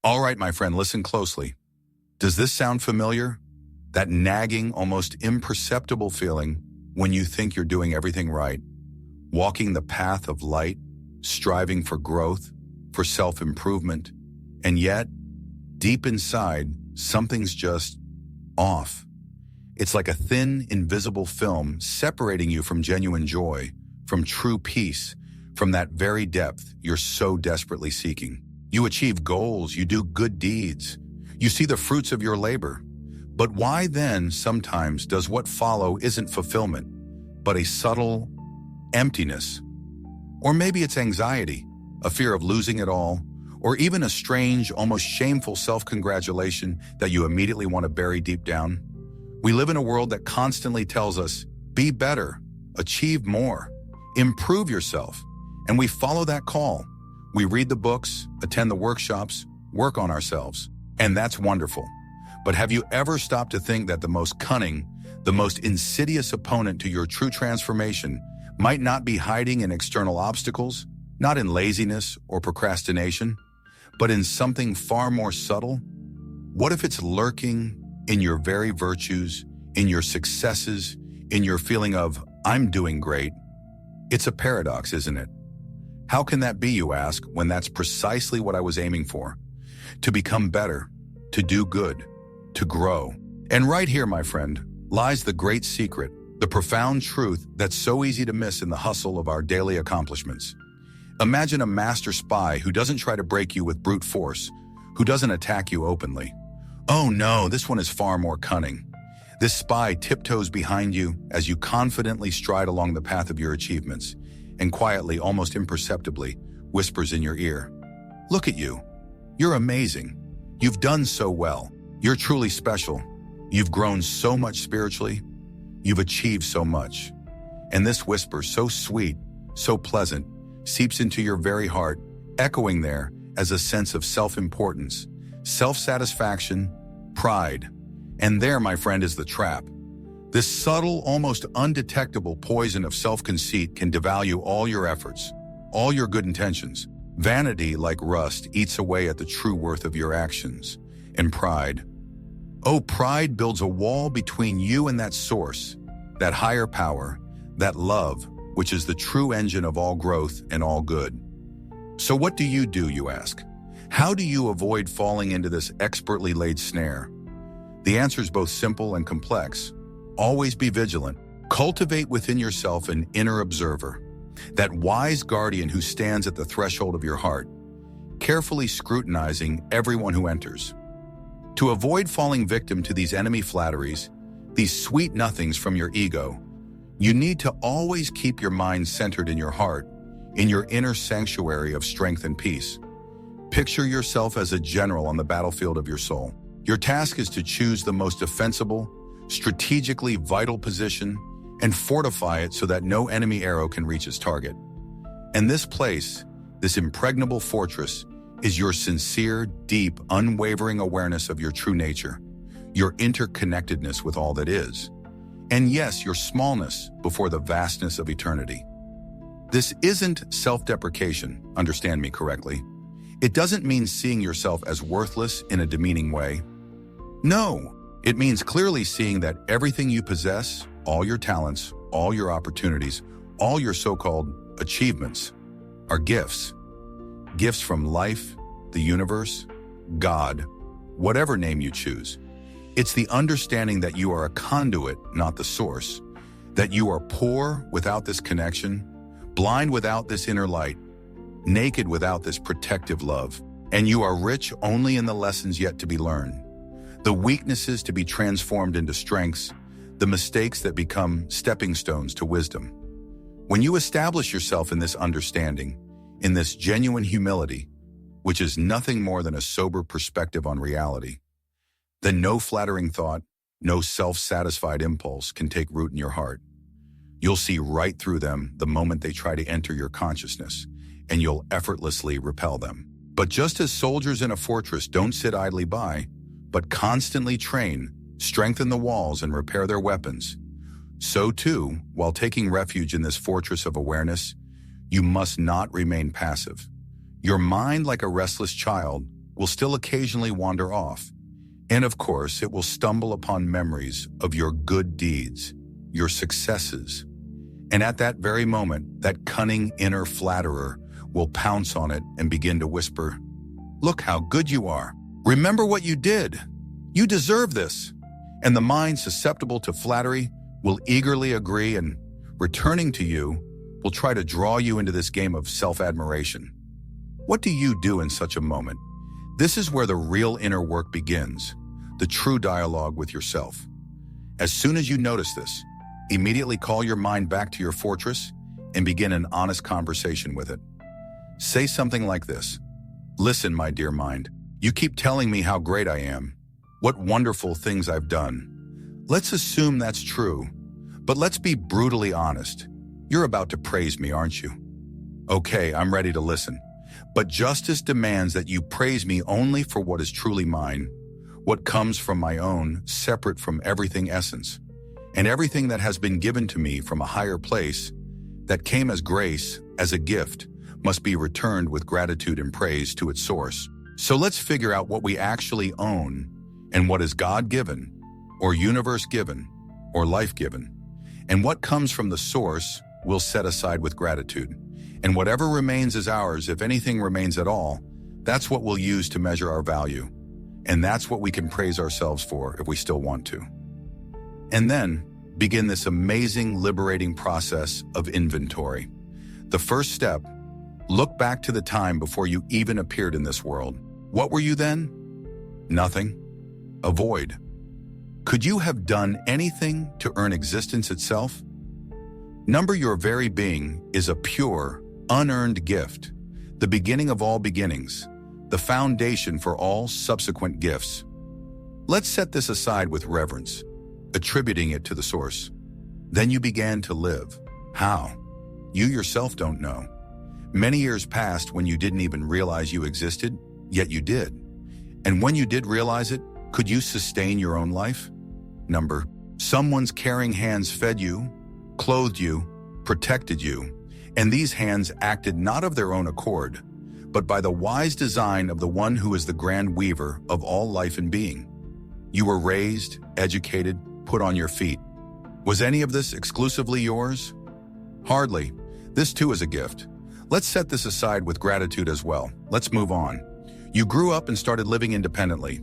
All right, my friend, listen closely. Does this sound familiar? That nagging, almost imperceptible feeling when you think you're doing everything right, walking the path of light, striving for growth, for self-improvement, and yet, deep inside, something's just off. It's like a thin, invisible film separating you from genuine joy, from true peace, from that very depth you're so desperately seeking. You achieve goals, you do good deeds, you see the fruits of your labor. But why then sometimes does what follow isn't fulfillment, but a subtle emptiness? Or maybe it's anxiety, a fear of losing it all, or even a strange, almost shameful self-congratulation that you immediately want to bury deep down. We live in a world that constantly tells us, be better, achieve more, improve yourself, and we follow that call. We read the books, attend the workshops, work on ourselves, and that's wonderful. But have you ever stopped to think that the most cunning, the most insidious opponent to your true transformation might not be hiding in external obstacles, not in laziness or procrastination, but in something far more subtle? What if it's lurking in your very virtues, in your successes, in your feeling of, I'm doing great? It's a paradox, isn't it? How can that be, you ask, when that's precisely what I was aiming for? To become better, to do good, to grow. And right here, my friend, lies the great secret, the profound truth that's so easy to miss in the hustle of our daily accomplishments. Imagine a master spy who doesn't try to break you with brute force, who doesn't attack you openly. Oh no, this one is far more cunning. This spy tiptoes behind you as you confidently stride along the path of your achievements, and quietly, almost imperceptibly, whispers in your ear, look at you. You're amazing. You've done so well. You're truly special. You've grown so much spiritually. You've achieved so much. And this whisper, so sweet, so pleasant, seeps into your very heart, echoing there as a sense of self-importance, self-satisfaction, pride. And there, my friend, is the trap. This subtle, almost undetectable poison of self-conceit can devalue all your efforts, all your good intentions. Vanity, like rust, eats away at the true worth of your actions. And pride. Oh, pride builds a wall between you and that source, that higher power, that love, which is the true engine of all growth and all good. So what do, you ask? How do you avoid falling into this expertly laid snare? The answer is both simple and complex. Always be vigilant. Cultivate within yourself an inner observer, that wise guardian who stands at the threshold of your heart, carefully scrutinizing everyone who enters. To avoid falling victim to these enemy flatteries, these sweet nothings from your ego, you need to always keep your mind centered in your heart, in your inner sanctuary of strength and peace. Picture yourself as a general on the battlefield of your soul. Your task is to choose the most defensible, strategically vital position and fortify it so that no enemy arrow can reach its target. And this place, this impregnable fortress, is your sincere, deep, unwavering awareness of your true nature, your interconnectedness with all that is, and yes, your smallness before the vastness of eternity. This isn't self-deprecation, understand me correctly. It doesn't mean seeing yourself as worthless in a demeaning way. No, it means clearly seeing that everything you possess, all your talents, all your opportunities, all your so-called achievements, are gifts. Gifts from life, the universe, God, whatever name you choose. It's the understanding that you are a conduit, not the source, that you are poor without this connection, blind without this inner light, naked without this protective love, and you are rich only in the lessons yet to be learned, the weaknesses to be transformed into strengths, the mistakes that become stepping stones to wisdom. When you establish yourself in this understanding, in this genuine humility, which is nothing more than a sober perspective on reality, then no flattering thought, no self-satisfied impulse can take root in your heart. You'll see right through them the moment they try to enter your consciousness, and you'll effortlessly repel them. But just as soldiers in a fortress don't sit idly by, but constantly train, strengthen the walls, and repair their weapons, so too, while taking refuge in this fortress of awareness, you must not remain passive. Your mind, like a restless child, will still occasionally wander off. And of course, it will stumble upon memories of your good deeds, your successes. And at that very moment, that cunning inner flatterer will pounce on it and begin to whisper, "Look how good you are. Remember what you did. You deserve this." And the mind susceptible to flattery will eagerly agree and, returning to you, will try to draw you into this game of self-admiration. What do you do in such a moment? This is where the real inner work begins, the true dialogue with yourself. As soon as you notice this, immediately call your mind back to your fortress and begin an honest conversation with it. Say something like this: "Listen, my dear mind, you keep telling me how great I am, what wonderful things I've done. Let's assume that's true, but let's be brutally honest. You're about to praise me, aren't you? Okay, I'm ready to listen. But justice demands that you praise me only for what is truly mine, what comes from my own, separate from everything essence, and everything that has been given to me from a higher place, that came as grace, as a gift, must be returned with gratitude and praise to its source. So let's figure out what we actually own and what is God-given, or universe-given, or life-given. And what comes from the source we'll set aside with gratitude. And whatever remains is ours, if anything remains at all, that's what we'll use to measure our value. And that's what we can praise ourselves for if we still want to. And then begin this amazing, liberating process of inventory. The first step: look back to the time before you even appeared in this world. What were you then? Nothing. A void. Could you have done anything to earn existence itself? Number your very being is a pure, unearned gift, the beginning of all beginnings, the foundation for all subsequent gifts. Let's set this aside with reverence, attributing it to the source. Then you began to live. How? You yourself don't know. Many years passed when you didn't even realize you existed, yet you did. And when you did realize it, could you sustain your own life? Number, someone's caring hands fed you, clothed you, protected you, and these hands acted not of their own accord, but by the wise design of the one who is the grand weaver of all life and being. You were raised, educated, put on your feet. Was any of this exclusively yours? Hardly. This too is a gift. Let's set this aside with gratitude as well. Let's move on. You grew up and started living independently.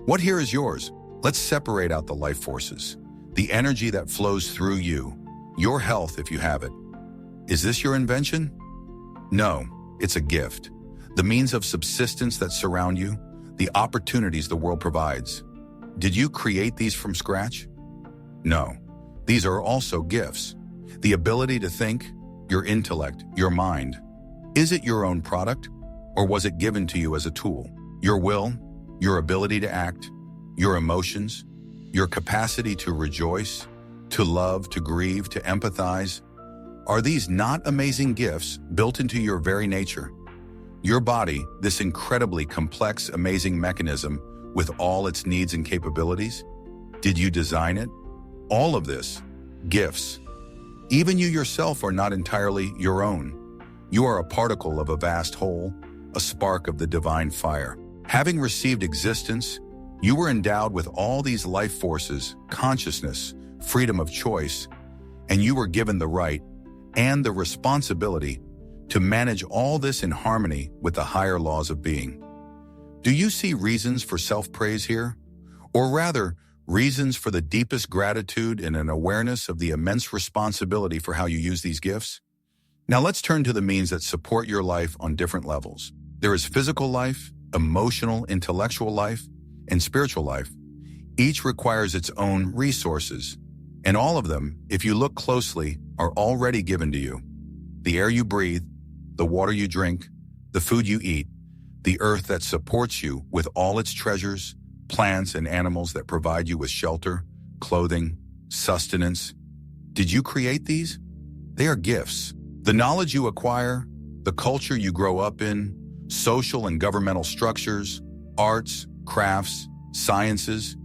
What here is yours? Let's separate out the life forces, the energy that flows through you, your health if you have it. Is this your invention? No, it's a gift. The means of subsistence that surround you, the opportunities the world provides. Did you create these from scratch? No, these are also gifts. The ability to think, your intellect, your mind. Is it your own product, or was it given to you as a tool? Your will, your ability to act, your emotions, your capacity to rejoice, to love, to grieve, to empathize. Are these not amazing gifts built into your very nature? Your body, this incredibly complex, amazing mechanism with all its needs and capabilities? Did you design it? All of this, gifts. Even you yourself are not entirely your own. You are a particle of a vast whole, a spark of the divine fire. Having received existence, you were endowed with all these life forces, consciousness, freedom of choice, and you were given the right and the responsibility to manage all this in harmony with the higher laws of being. Do you see reasons for self-praise here? Or rather, reasons for the deepest gratitude and an awareness of the immense responsibility for how you use these gifts? Now let's turn to the means that support your life on different levels. There is physical life, emotional, intellectual life, and spiritual life. Each requires its own resources, and all of them, if you look closely, are already given to you. The air you breathe, the water you drink, the food you eat, the earth that supports you with all its treasures, plants and animals that provide you with shelter, clothing, sustenance. Did you create these? They are gifts. The knowledge you acquire, the culture you grow up in, social and governmental structures, arts, crafts, sciences,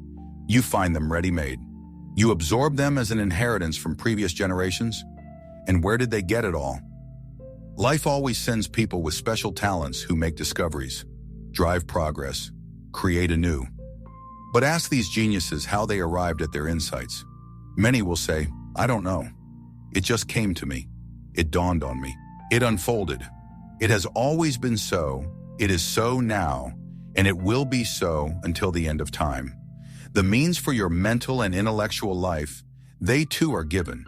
you find them ready-made. You absorb them as an inheritance from previous generations. And where did they get it all? Life always sends people with special talents who make discoveries. drive progress, create anew. But ask these geniuses how they arrived at their insights. Many will say, I don't know. It just came to me. It dawned on me. It unfolded. It has always been so. It is so now, and it will be so until the end of time. The means for your mental and intellectual life, they too are given.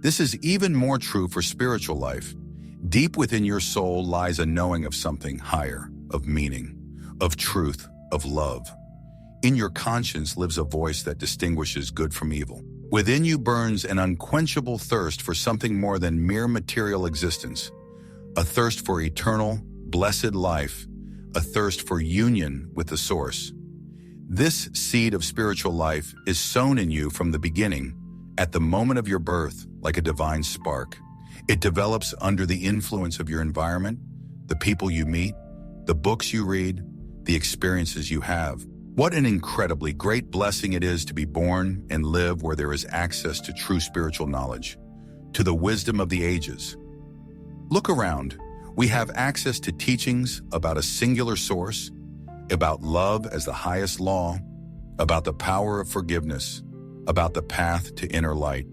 This is even more true for spiritual life. Deep within your soul lies a knowing of something higher, of meaning, of truth, of love. In your conscience lives a voice that distinguishes good from evil. Within you burns an unquenchable thirst for something more than mere material existence, a thirst for eternal, blessed life, a thirst for union with the Source. This seed of spiritual life is sown in you from the beginning, at the moment of your birth, like a divine spark. It develops under the influence of your environment, the people you meet, the books you read, the experiences you have. What an incredibly great blessing it is to be born and live where there is access to true spiritual knowledge, to the wisdom of the ages. Look around. We have access to teachings about a singular source, about love as the highest law, about the power of forgiveness, about the path to inner light.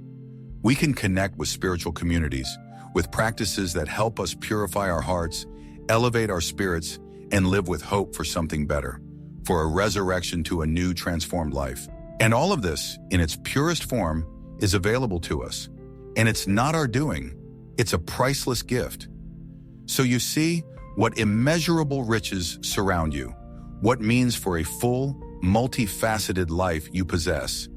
We can connect with spiritual communities, with practices that help us purify our hearts, elevate our spirits, and live with hope for something better, for a resurrection to a new transformed life. And all of this, in its purest form, is available to us. And it's not our doing. It's a priceless gift. So you see what immeasurable riches surround you, what means for a full, multifaceted life you possess.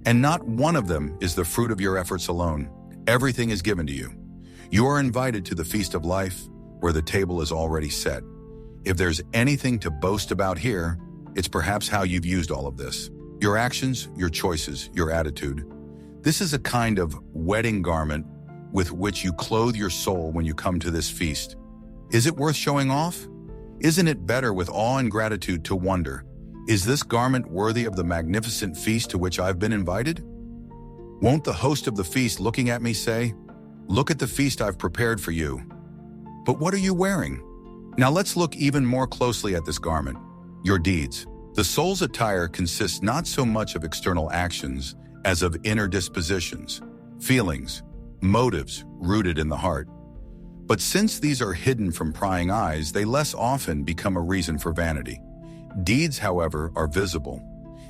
And not one of them is the fruit of your efforts alone. Everything is given to you. You are invited to the feast of life, where the table is already set. If there's anything to boast about here, it's perhaps how you've used all of this. Your actions, your choices, your attitude. This is a kind of wedding garment with which you clothe your soul when you come to this feast. Is it worth showing off? Isn't it better with awe and gratitude to wonder, is this garment worthy of the magnificent feast to which I've been invited? Won't the host of the feast looking at me say, look at the feast I've prepared for you. But what are you wearing? Now let's look even more closely at this garment, your deeds. The soul's attire consists not so much of external actions as of inner dispositions, feelings, motives rooted in the heart. But since these are hidden from prying eyes, they less often become a reason for vanity. Deeds, however, are visible.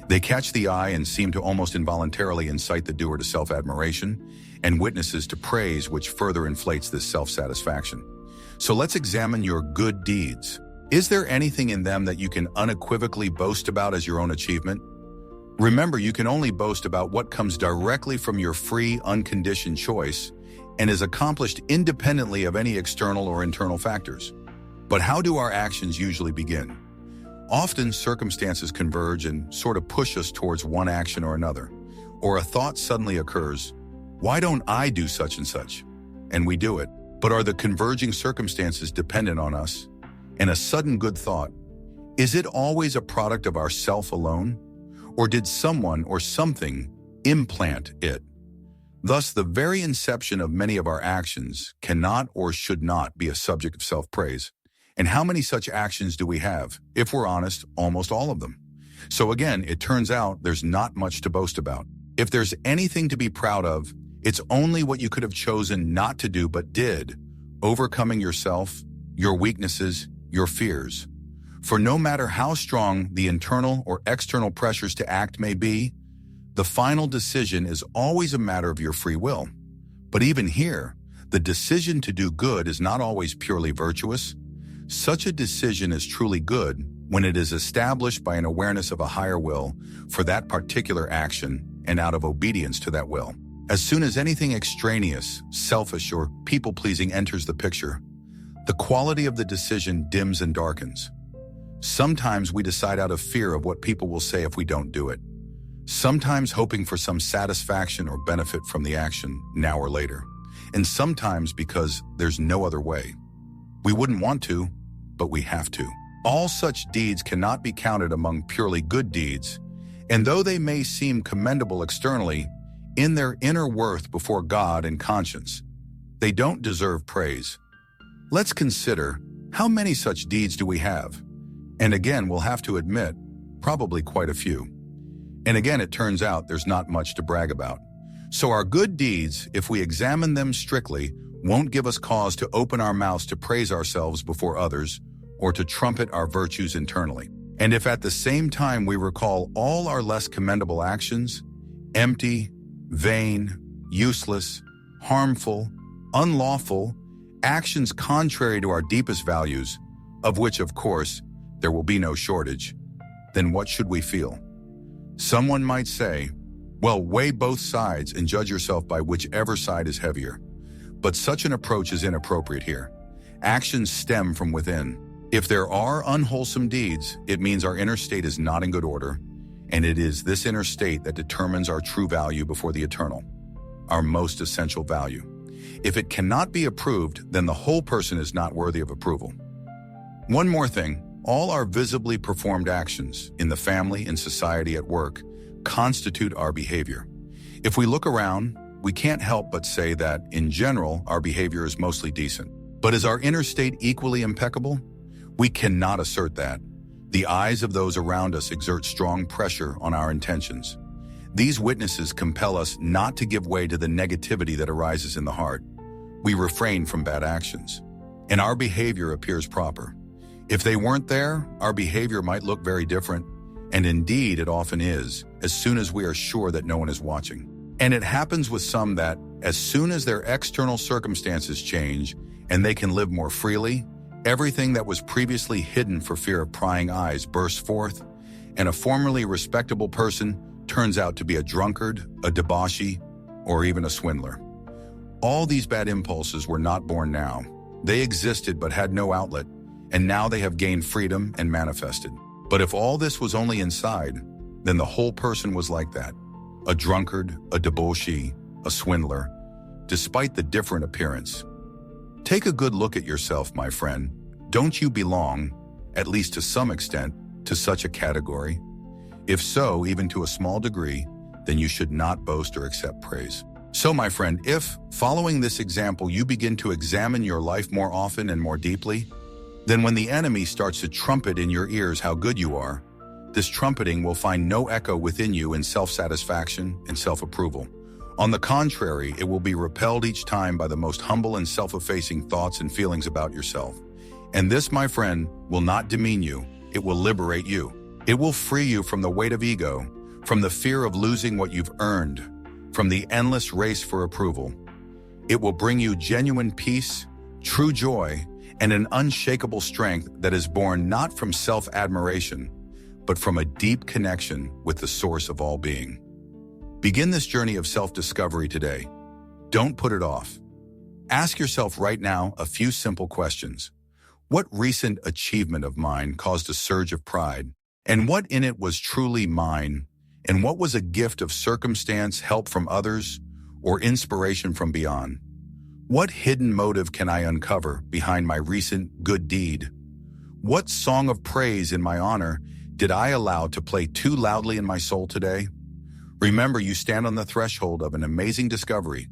They catch the eye and seem to almost involuntarily incite the doer to self-admiration and witnesses to praise, which further inflates this self-satisfaction. So let's examine your good deeds. Is there anything in them that you can unequivocally boast about as your own achievement? Remember, you can only boast about what comes directly from your free, unconditioned choice and is accomplished independently of any external or internal factors. But how do our actions usually begin? Often circumstances converge and sort of push us towards one action or another, or a thought suddenly occurs, why don't I do such and such? And we do it. But are the converging circumstances dependent on us? And a sudden good thought, is it always a product of ourself alone? Or did someone or something implant it? Thus, the very inception of many of our actions cannot or should not be a subject of self-praise. And how many such actions do we have? If we're honest, almost all of them. So again, it turns out there's not much to boast about. If there's anything to be proud of, it's only what you could have chosen not to do but did, overcoming yourself, your weaknesses, your fears. For no matter how strong the internal or external pressures to act may be, the final decision is always a matter of your free will. But even here, the decision to do good is not always purely virtuous. Such a decision is truly good when it is established by an awareness of a higher will for that particular action and out of obedience to that will. As soon as anything extraneous, selfish, or people-pleasing enters the picture, the quality of the decision dims and darkens. Sometimes we decide out of fear of what people will say if we don't do it. Sometimes hoping for some satisfaction or benefit from the action now or later. And sometimes because there's no other way. We wouldn't want to, but we have to. All such deeds cannot be counted among purely good deeds, and though they may seem commendable externally, in their inner worth before God and conscience, they don't deserve praise. Let's consider, how many such deeds do we have? And again, we'll have to admit, probably quite a few. And again, it turns out there's not much to brag about. So our good deeds, if we examine them strictly, won't give us cause to open our mouths to praise ourselves before others or to trumpet our virtues internally. And if at the same time we recall all our less commendable actions, empty, vain, useless, harmful, unlawful, actions contrary to our deepest values, of which, of course, there will be no shortage, then what should we feel? Someone might say, well, weigh both sides and judge yourself by whichever side is heavier. But such an approach is inappropriate here. Actions stem from within. If there are unwholesome deeds, it means our inner state is not in good order, and it is this inner state that determines our true value before the eternal, our most essential value. If it cannot be approved, then the whole person is not worthy of approval. One more thing, all our visibly performed actions, in the family, in society, at work, constitute our behavior. If we look around, we can't help but say that, in general, our behavior is mostly decent. But is our inner state equally impeccable? We cannot assert that. The eyes of those around us exert strong pressure on our intentions. These witnesses compel us not to give way to the negativity that arises in the heart. We refrain from bad actions, and our behavior appears proper. If they weren't there, our behavior might look very different, and indeed it often is, as soon as we are sure that no one is watching. And it happens with some that, as soon as their external circumstances change and they can live more freely, everything that was previously hidden for fear of prying eyes bursts forth, and a formerly respectable person turns out to be a drunkard, a debauchee, or even a swindler. All these bad impulses were not born now. They existed but had no outlet, and now they have gained freedom and manifested. But if all this was only inside, then the whole person was like that. A drunkard, a debauchee, a swindler, despite the different appearance. Take a good look at yourself, my friend. Don't you belong, at least to some extent, to such a category? If so, even to a small degree, then you should not boast or accept praise. So, my friend, if, following this example, you begin to examine your life more often and more deeply, then when the enemy starts to trumpet in your ears how good you are, this trumpeting will find no echo within you in self-satisfaction and self-approval. On the contrary, it will be repelled each time by the most humble and self-effacing thoughts and feelings about yourself. And this, my friend, will not demean you. It will liberate you. It will free you from the weight of ego, from the fear of losing what you've earned, from the endless race for approval. It will bring you genuine peace, true joy, and an unshakable strength that is born not from self-admiration, but from a deep connection with the source of all being. Begin this journey of self-discovery today. Don't put it off. Ask yourself right now a few simple questions. What recent achievement of mine caused a surge of pride? And what in it was truly mine? And what was a gift of circumstance, help from others, or inspiration from beyond? What hidden motive can I uncover behind my recent good deed? What song of praise in my honor did I allow to play too loudly in my soul today? Remember, you stand on the threshold of an amazing discovery,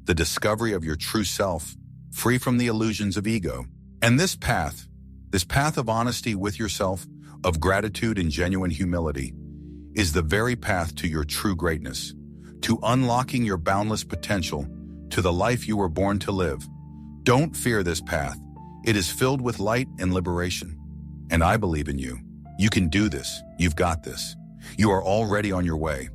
the discovery of your true self, free from the illusions of ego. And this path of honesty with yourself, of gratitude and genuine humility, is the very path to your true greatness, to unlocking your boundless potential, to the life you were born to live. Don't fear this path. It is filled with light and liberation. And I believe in you. You can do this. You've got this. You are already on your way.